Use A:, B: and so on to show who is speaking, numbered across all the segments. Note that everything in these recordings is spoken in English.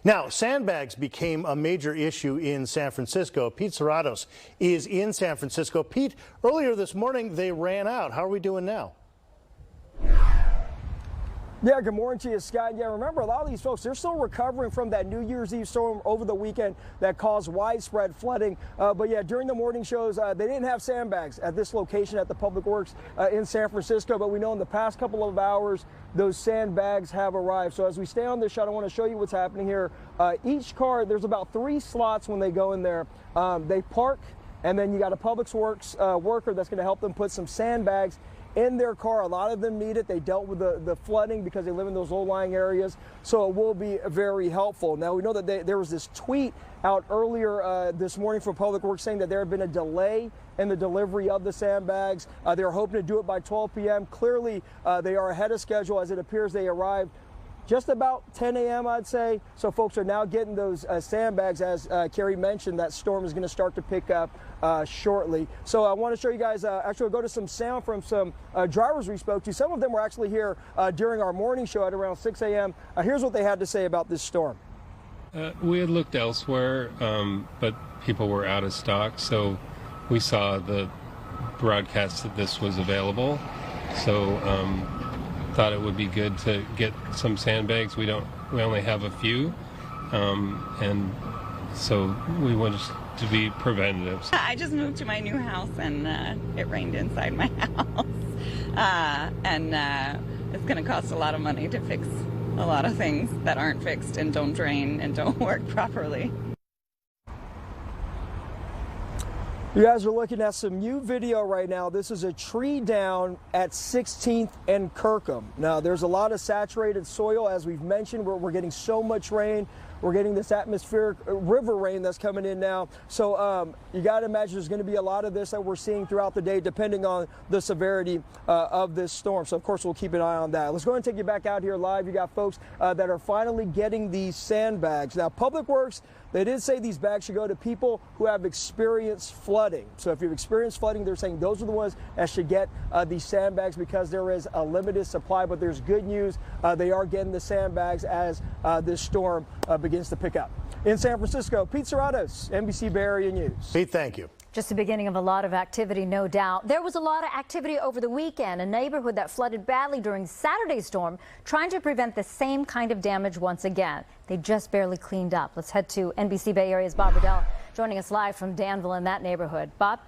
A: Now, sandbags became a major issue in San Francisco. Pete Suratos is in San Francisco. Pete, earlier this morning they ran out. How are we doing now?
B: Yeah, good morning to you, Scott. Yeah, remember, a lot of these folks, they're still recovering from that New Year's Eve storm over the weekend that caused widespread flooding. But yeah, during the morning shows, they didn't have sandbags at this location at the Public Works in San Francisco. But we know in the past couple of hours, those sandbags have arrived. So as we stay on this shot, I want to show you what's happening here. Each car, there's about 3 slots when they go in there. They park, and then you got a Public Works worker that's going to help them put some sandbags in their car. A lot of them need it. They dealt with the flooding because they live in those low-lying areas, so it will be very helpful. Now, we know that there was this tweet out earlier this morning from Public Works saying that there had been a delay in the delivery of the sandbags. They were hoping to do it by 12 p.m. Clearly, they are ahead of schedule, as it appears they arrived just about 10 a.m., I'd say. So folks are now getting those sandbags. As Carrie mentioned, that storm is going to start to pick up shortly. So I want to show you guys, actually we'll go to some sound from some drivers we spoke to. Some of them were actually here during our morning show at around 6 a.m. Here's what they had to say about this storm.
C: We had looked elsewhere, but people were out of stock. So we saw the broadcast that this was available. So thought it would be good to get some sandbags. We only have a few, and so we wanted to be preventative.
D: I just moved to my new house, and it rained inside my house, and it's going to cost a lot of money to fix a lot of things that aren't fixed and don't drain and don't work properly.
B: You guys are looking at some new video right now. This is a tree down at 16th and Kirkham. Now, there's a lot of saturated soil, as we've mentioned. We're getting so much rain. We're getting this atmospheric river rain that's coming in now. So you got to imagine there's going to be a lot of this that we're seeing throughout the day, depending on the severity of this storm. So, of course, we'll keep an eye on that. Let's go ahead and take you back out here live. You got folks that are finally getting these sandbags. Now, Public Works, they did say these bags should go to people who have experienced flooding. So if you've experienced flooding, they're saying those are the ones that should get these sandbags because there is a limited supply. But there's good news. They are getting the sandbags as this storm begins to pick up. In San Francisco, Pete Suratos, NBC Bay Area News.
A: Pete, thank you.
E: Just the beginning of a lot of activity, no doubt. There was a lot of activity over the weekend. A neighborhood that flooded badly during Saturday's storm, trying to prevent the same kind of damage once again. They just barely cleaned up. Let's head to NBC Bay Area's Bob Redell, joining us live from Danville in that neighborhood. Bob?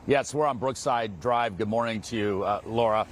F: Yes, we're on Brookside Drive. Good morning to you, Laura.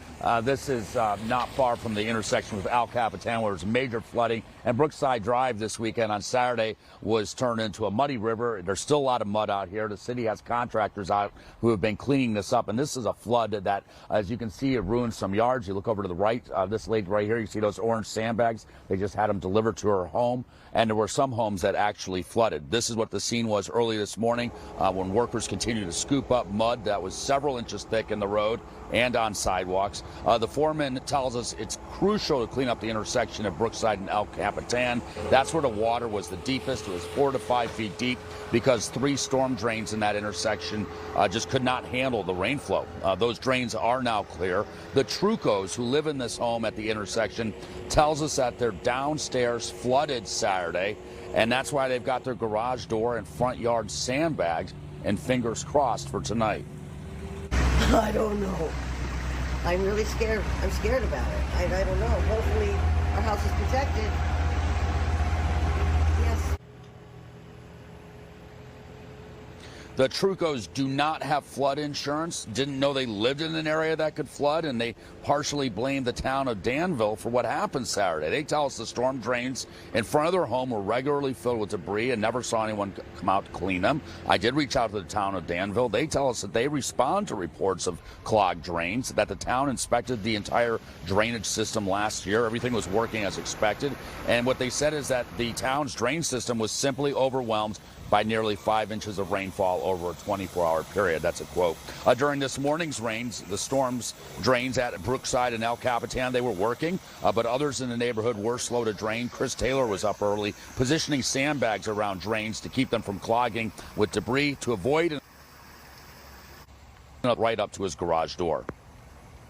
F: This is not far from the intersection with El Capitan, where there's major flooding. And Brookside Drive this weekend on Saturday was turned into a muddy river. There's still a lot of mud out here. The city has contractors out who have been cleaning this up. And this is a flood that, as you can see, it ruined some yards. You look over to the right, this lady right here, you see those orange sandbags. They just had them delivered to her home. And there were some homes that actually flooded. This is what the scene was early this morning when workers continued to scoop up mud that was several inches thick in the road and on sidewalks. The foreman tells us it's crucial to clean up the intersection of Brookside and El Capitan. That's where the water was the deepest. It was 4 to 5 feet deep because 3 storm drains in that intersection just could not handle the rain flow. Those drains are now clear. The Trucos, who live in this home at the intersection, tells us that their downstairs flooded Saturday, and that's why they've got their garage door and front yard sandbagged, and fingers crossed for tonight.
G: I don't know. I'm really scared. I'm scared about it. I don't know. Hopefully our house is protected. Yes.
F: The Trucos do not have flood insurance, didn't know they lived in an area that could flood, and they partially blame the town of Danville for what happened Saturday. They tell us the storm drains in front of their home were regularly filled with debris and never saw anyone come out to clean them. I did reach out to the town of Danville. They tell us that they respond to reports of clogged drains, that the town inspected the entire drainage system last year. Everything was working as expected. And what they said is that the town's drain system was simply overwhelmed by nearly 5 inches of rainfall over a 24-hour period. That's a quote. During this morning's rains, the storm's drains at Brookside and El Capitan, they were working, but others in the neighborhood were slow to drain. Chris Taylor was up early, positioning sandbags around drains to keep them from clogging with debris to avoid right up to his garage door.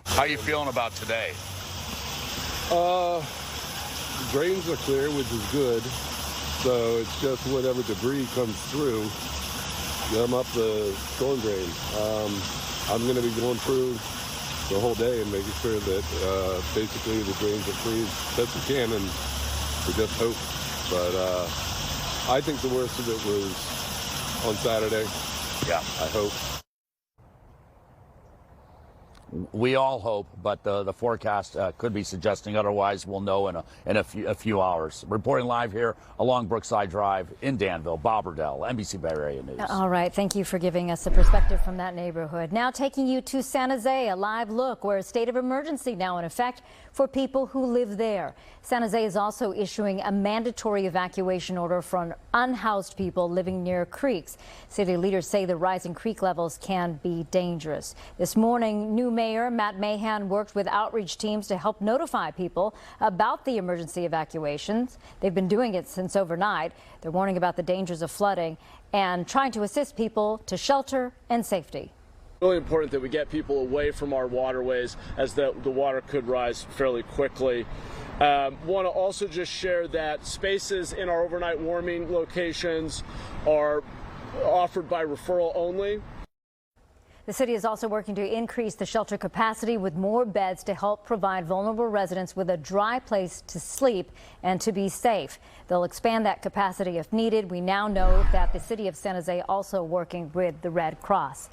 F: How are you feeling about today?
H: drains are clear, which is good. So it's just whatever debris comes through, get them up the storm drain. I'm going to be going through the whole day and making sure that basically the drains are free as best we can, and we just hope. But I think the worst of it was on Saturday.
F: Yeah,
H: I hope.
F: We all hope, but the forecast could be suggesting otherwise. We'll know in a few hours. Reporting live here along Brookside Drive in Danville, Bob Redell, NBC Bay Area News.
E: All right, thank you for giving us a perspective from that neighborhood. Now taking you to San Jose, a live look where a state of emergency now in effect for people who live there. San Jose is also issuing a mandatory evacuation order for unhoused people living near creeks. City leaders say the rising creek levels can be dangerous. This morning, new Mayor Matt Mahan worked with outreach teams to help notify people about the emergency evacuations. They've been doing it since overnight. They're warning about the dangers of flooding and trying to assist people to shelter and safety.
I: Really important that we get people away from our waterways, as the water could rise fairly quickly. Want to also just share that spaces in our overnight warming locations are offered by referral only.
E: The city is also working to increase the shelter capacity with more beds to help provide vulnerable residents with a dry place to sleep and to be safe. They'll expand that capacity if needed. We now know that the city of San Jose also working with the Red Cross.